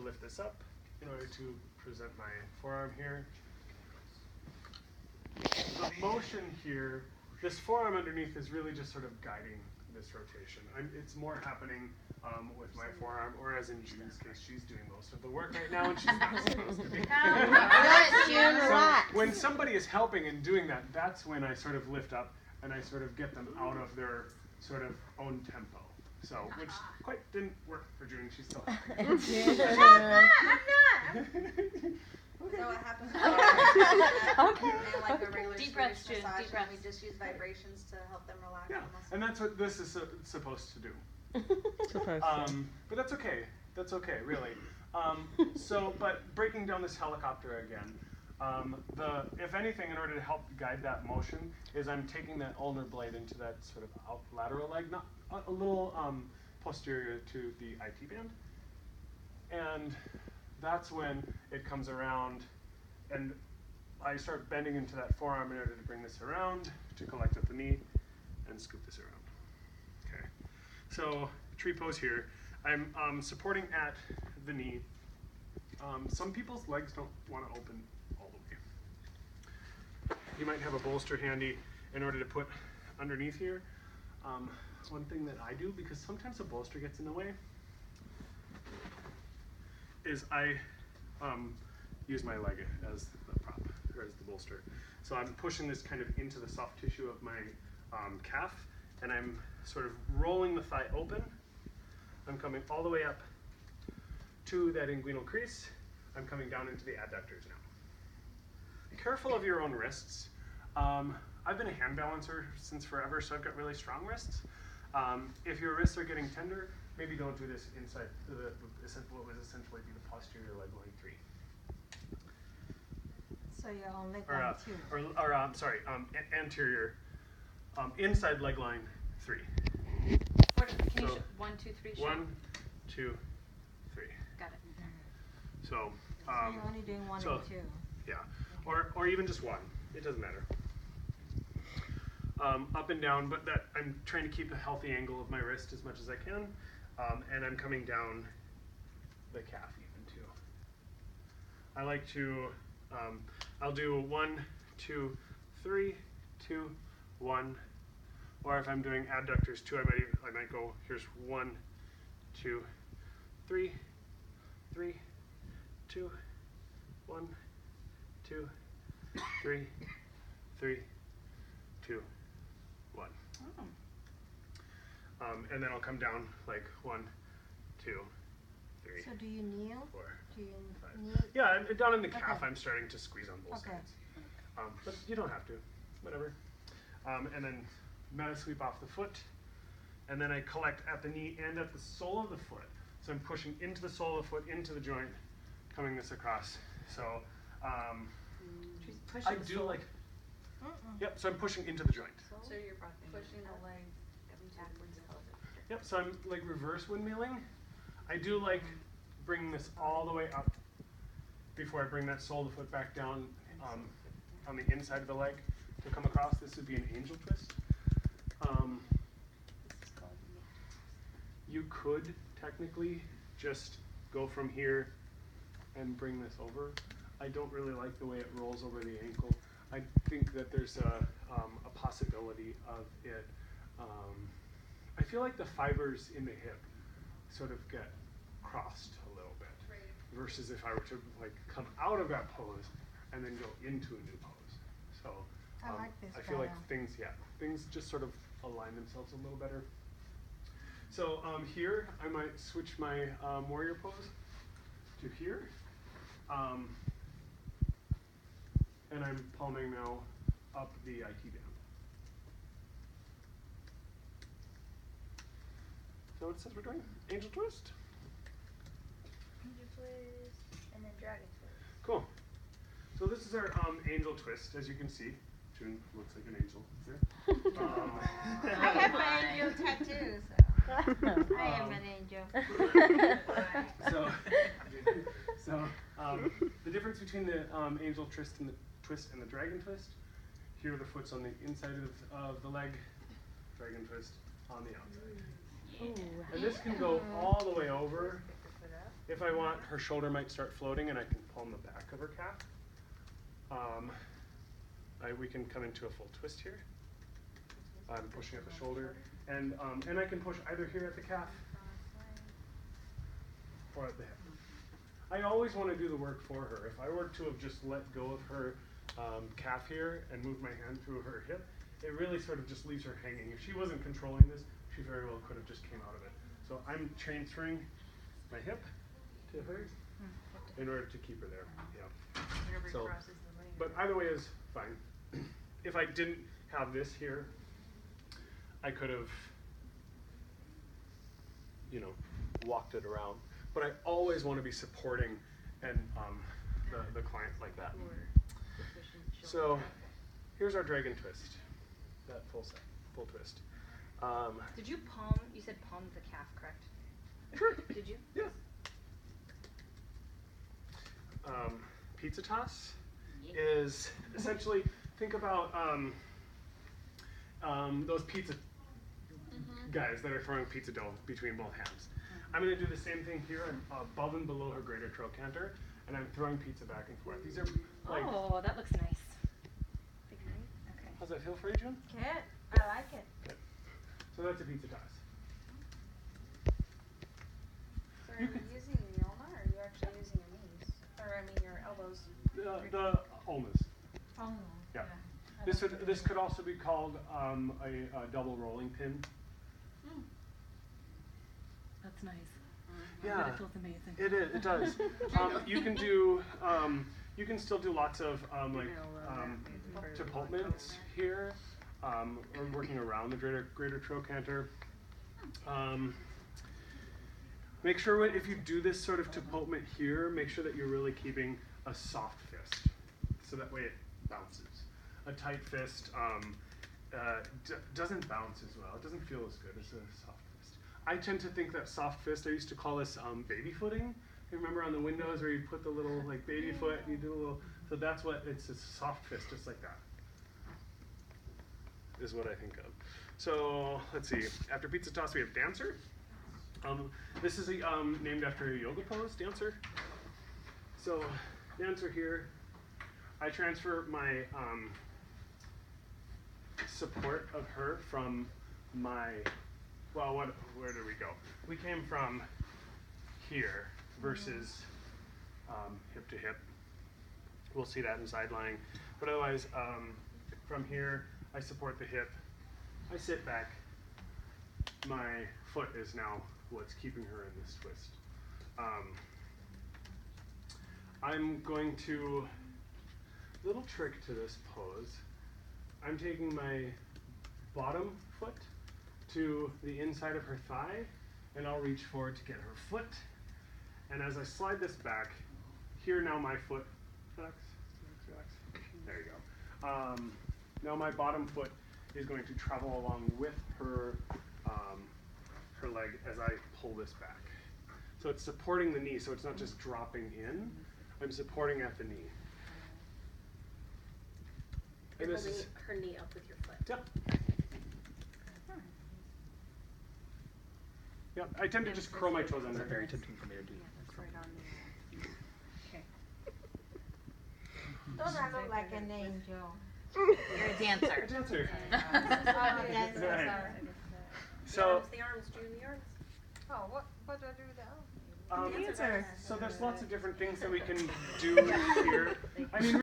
to lift this up in order to present my forearm here. The motion here, this forearm underneath is really just sort of guiding this rotation. It's more happening with my forearm, or as in June's case, she's doing most of the work right now, and she's not supposed to be. So when somebody is helping and doing that, that's when I sort of lift up and I sort of get them out of their sort of own tempo. So, which quite didn't work for June. She's still helping. So what happens? Okay. And like a regular Deep breaths, Swedish June, massage, deep breaths. we just use vibrations to help them relax Yeah, the muscles. and that's what this is supposed to do. Supposed But that's okay. That's okay, really. But breaking down this helicopter again, if anything, in order to help guide that motion, is I'm taking that ulnar blade into that sort of out lateral leg, not a little posterior to the IT band, and that's when it comes around, and I start bending into that forearm in order to bring this around to collect at the knee and scoop this around. Okay, so tree pose here. I'm supporting at the knee. Some people's legs don't want to open all the way. You might have a bolster handy in order to put underneath here. One thing that I do, because sometimes a bolster gets in the way, is I use my leg as the prop, or as the bolster. So I'm pushing this kind of into the soft tissue of my calf, and I'm sort of rolling the thigh open. I'm coming all the way up to that inguinal crease. I'm coming down into the adductors now. Be careful of your own wrists. I've been a hand balancer since forever, so I've got really strong wrists. If your wrists are getting tender, maybe don't do this inside what would essentially be the posterior leg line 3. So you're on leg line 2. Anterior, inside leg line 3. Can you show 1, 2, 3? Show? 1, 2, 3. Got it. So, So you're only doing 1 and 2. Yeah, or even just 1. It doesn't matter. Up and down, but that I'm trying to keep a healthy angle of my wrist as much as I can, and I'm coming down the calf even too. I like to, I'll do 1, 2, 3, 2, 1, or if I'm doing adductors too, I might go, here's 1, 2, 3, 3, 2, 1, 2, 3, 3, 2, 1. And then I'll come down like 1, 2, 3, So do you kneel? 4, Do you 5. kneel? Yeah, and down in the calf, Okay. I'm starting to squeeze on both Okay. sides. But you don't have to, whatever. And then meta sweep off the foot, and then I collect at the knee and at the sole of the foot. So I'm pushing into the sole of the foot, into the joint, coming this across. So I do like, yep, so I'm pushing into the joint. So you're pushing the leg backwards. Yep, so I'm like reverse windmilling. I do like bringing this all the way up before I bring that sole of the foot back down on the inside of the leg to come across. This would be an angel twist. You could technically just go from here and bring this over. I don't really like the way it rolls over the ankle. I think that there's a possibility of it. I feel like the fibers in the hip sort of get crossed a little bit, versus if I were to like come out of that pose and then go into a new pose. So I like this I feel like better. things just sort of align themselves a little better. So here I might switch my warrior pose to here, and I'm palming now up the IT band. So it says we're doing angel twist. Angel twist and then dragon twist. Cool. So this is our angel twist, as you can see. June looks like an angel here. I have my angel tattoo, so I am an angel. So the difference between the angel twist and the dragon twist. Here the foot's on the inside of the leg, dragon twist on the outside. Ooh. And this can go all the way over If I want, her shoulder might start floating and I can palm the back of her calf. We can come into a full twist here. I'm pushing at the shoulder. And I can push either here at the calf or at the hip. I always want to do the work for her. If I were to have just let go of her calf here and moved my hand through her hip, it really sort of just leaves her hanging. If she wasn't controlling this, she very well could have just came out of it. So I'm transferring my hip to hers in order to keep her there. Yeah. So, but either way is fine. If I didn't have this here, I could have, you know, walked it around. But I always want to be supporting and the client like that. So here's our dragon twist, that full twist. Did you palm? You said palm the calf, correct? Sure. Did you? Yes. Pizza toss is essentially, think about those pizza guys that are throwing pizza dough between both hands. I'm going to do the same thing here. I'm above and below her greater trochanter, and I'm throwing pizza back and forth. These are like. Oh, that looks nice. Okay. How's that feel for you, June? Good. I like it. Good. So that's a pizza toss. So are you using the ulna, or are you actually using your knees? Or I mean your elbows? The ulnas. Oh. Yeah. This could also be called a double rolling pin. That's nice. Yeah. It feels amazing. It is. It does. You can do. You can still do lots of deportments here, or working around the greater trochanter. Make sure if you do this sort of deportment here, make sure that you're really keeping a soft fist, so that way it bounces. A tight fist doesn't bounce as well. It doesn't feel as good as a soft fist. I tend to think that soft fist, I used to call this baby footing. You remember on the windows where you put the little like baby foot and you do a little, so that's what, it's a soft fist, just like that, is what I think of. So let's see, after pizza toss we have dancer. This is named after a yoga pose, dancer. So dancer here, I transfer my support of her from my, well, where did we go? We came from here versus hip to hip. We'll see that in side lying. But otherwise, from here, I support the hip. I sit back. My foot is now what's keeping her in this twist. I'm going to, little trick to this pose. I'm taking my bottom foot to the inside of her thigh, and I'll reach forward to get her foot. And as I slide this back, here now my foot, relax. There you go. Now my bottom foot is going to travel along with her, her leg as I pull this back. So it's supporting the knee, so it's not just dropping in. I'm supporting at the knee. You're holding her knee up with your foot. Yep. Yep, I tend to just curl my toes under. Very tempting for me to do. Don't I look like an angel? You're a dancer. Dancer. Oh, yes, Right. sorry. So, The arms, June, the arms. Oh, what do I do with the elbow? so there's lots of different things that we can do here. I mean.